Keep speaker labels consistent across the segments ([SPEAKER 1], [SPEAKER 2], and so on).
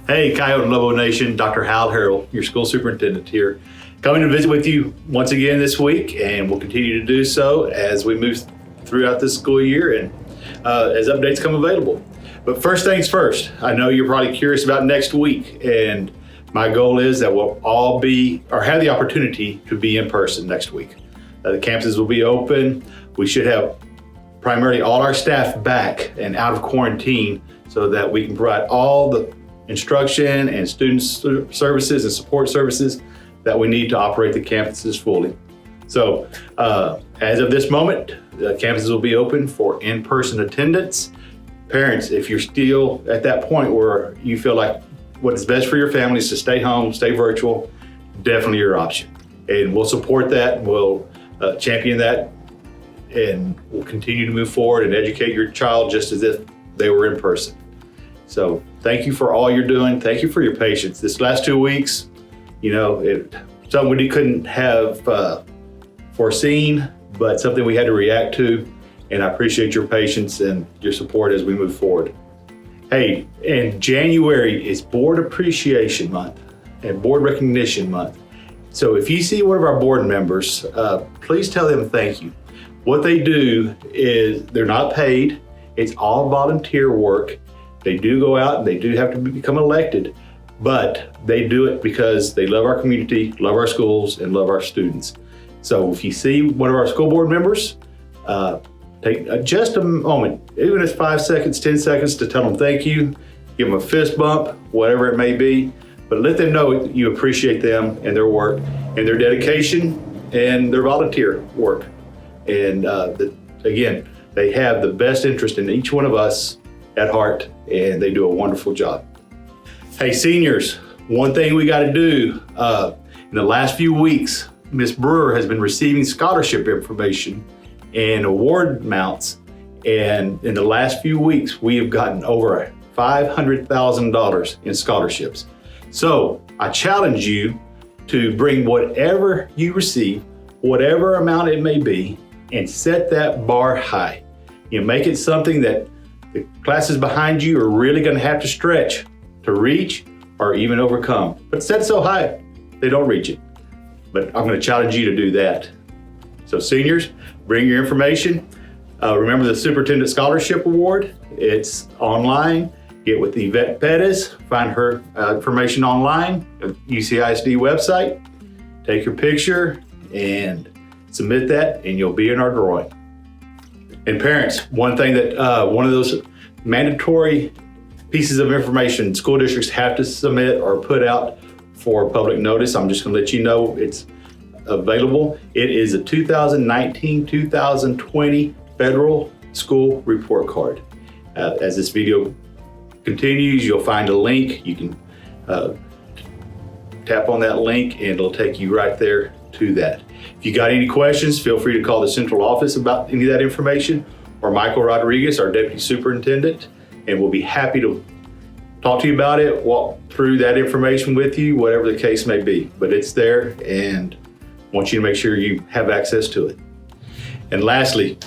[SPEAKER 1] Hey, Coyote and Lobo Nation, Dr. Harrell, your school superintendent here, coming to visit with you once again this week, and we'll continue to do so as we move throughout this school year and as updates come available. But first things first, I know you're probably curious about next week, and my goal is that we'll all be or have the opportunity to be in person next week. The campuses will be open. We should have primarily all our staff back and out of quarantine so that we can provide all the instruction and student services and support services that we need to operate the campuses fully. So as of this moment, the campuses will be open for in-person attendance. Parents, if you're still at that point where you feel like what is best for your family is to stay home, stay virtual, definitely your option. And we'll support that, we'll champion that, and we'll continue to move forward and educate your child just as if they were in person. So thank you for all you're doing. Thank you for your patience. This last 2 weeks, something we couldn't have foreseen, but something we had to react to. And I appreciate your patience and your support as we move forward. Hey, and January is Board Appreciation Month and Board Recognition Month. So if you see one of our board members, please tell them thank you. What they do is they're not paid. It's all volunteer work. They do go out and they do have to become elected, but they do it because they love our community, love our schools, and love our students. So if you see one of our school board members, take just a moment, even if it's 5 seconds, 10 seconds, to tell them thank you, give them a fist bump, whatever it may be, but let them know you appreciate them and their work and their dedication and their volunteer work. And again, they have the best interest in each one of us at heart, and they do a wonderful job. Hey, seniors, one thing we got to do, in the last few weeks, Ms. Brewer has been receiving scholarship information and award amounts, and in the last few weeks, we have gotten over $500,000 in scholarships. So I challenge you to bring whatever you receive, whatever amount it may be, and set that bar high. Make it something that the classes behind you are really going to have to stretch to reach or even overcome. But set it so high, they don't reach it. But I'm going to challenge you to do that. So seniors, bring your information. Remember the Superintendent Scholarship Award. It's online. Get with Yvette Pettis. Find her information online at UCISD website. Take your picture and submit that, and you'll be in our drawing. And parents, one thing that one of those mandatory pieces of information school districts have to submit or put out for public notice, I'm just going to let you know it's available. It is a 2019-2020 Federal School Report Card. As this video continues, you'll find a link. You can tap on that link and it'll take you right there to that. If you got any questions, feel free to call the central office about any of that information, or Michael Rodriguez, our deputy superintendent, and we'll be happy to talk to you about it, walk through that information with you, whatever the case may be. But it's there, and I want you to make sure you have access to it. And lastly,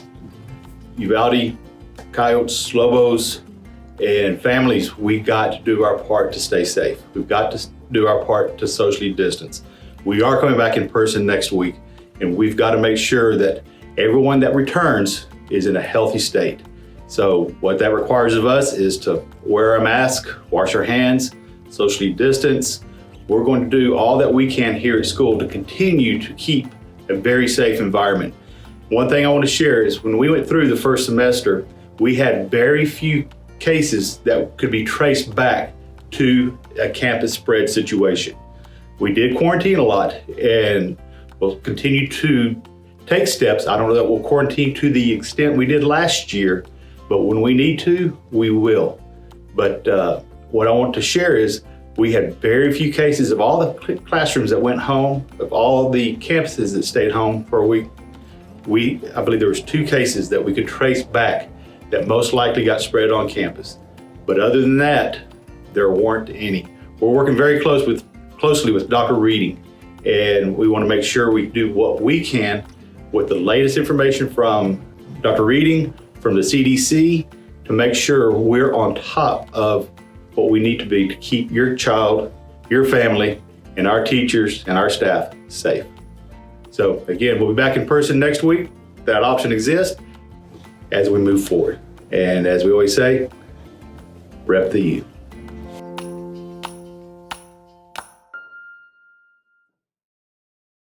[SPEAKER 1] Uvalde, Coyotes, Lobos, and families, we got to do our part to stay safe. We've got to do our part to socially distance. We are coming back in person next week, and we've got to make sure that everyone that returns is in a healthy state. So what that requires of us is to wear a mask, wash our hands, socially distance. We're going to do all that we can here at school to continue to keep a very safe environment. One thing I want to share is when we went through the first semester, we had very few cases that could be traced back to a campus spread situation. We did quarantine a lot, and we'll continue to take steps. I don't know that we'll quarantine to the extent we did last year, but when we need to, we will. But what I want to share is we had very few cases of all the classrooms that went home, of all the campuses that stayed home for a week. I believe there was 2 cases that we could trace back that most likely got spread on campus. But other than that, there weren't any. We're working very closely with Dr. Reading, and we want to make sure we do what we can with the latest information from Dr. Reading, from the CDC, to make sure we're on top of what we need to be to keep your child, your family, and our teachers and our staff safe. So again, we'll be back in person next week. That option exists as we move forward. And as we always say, rep the U.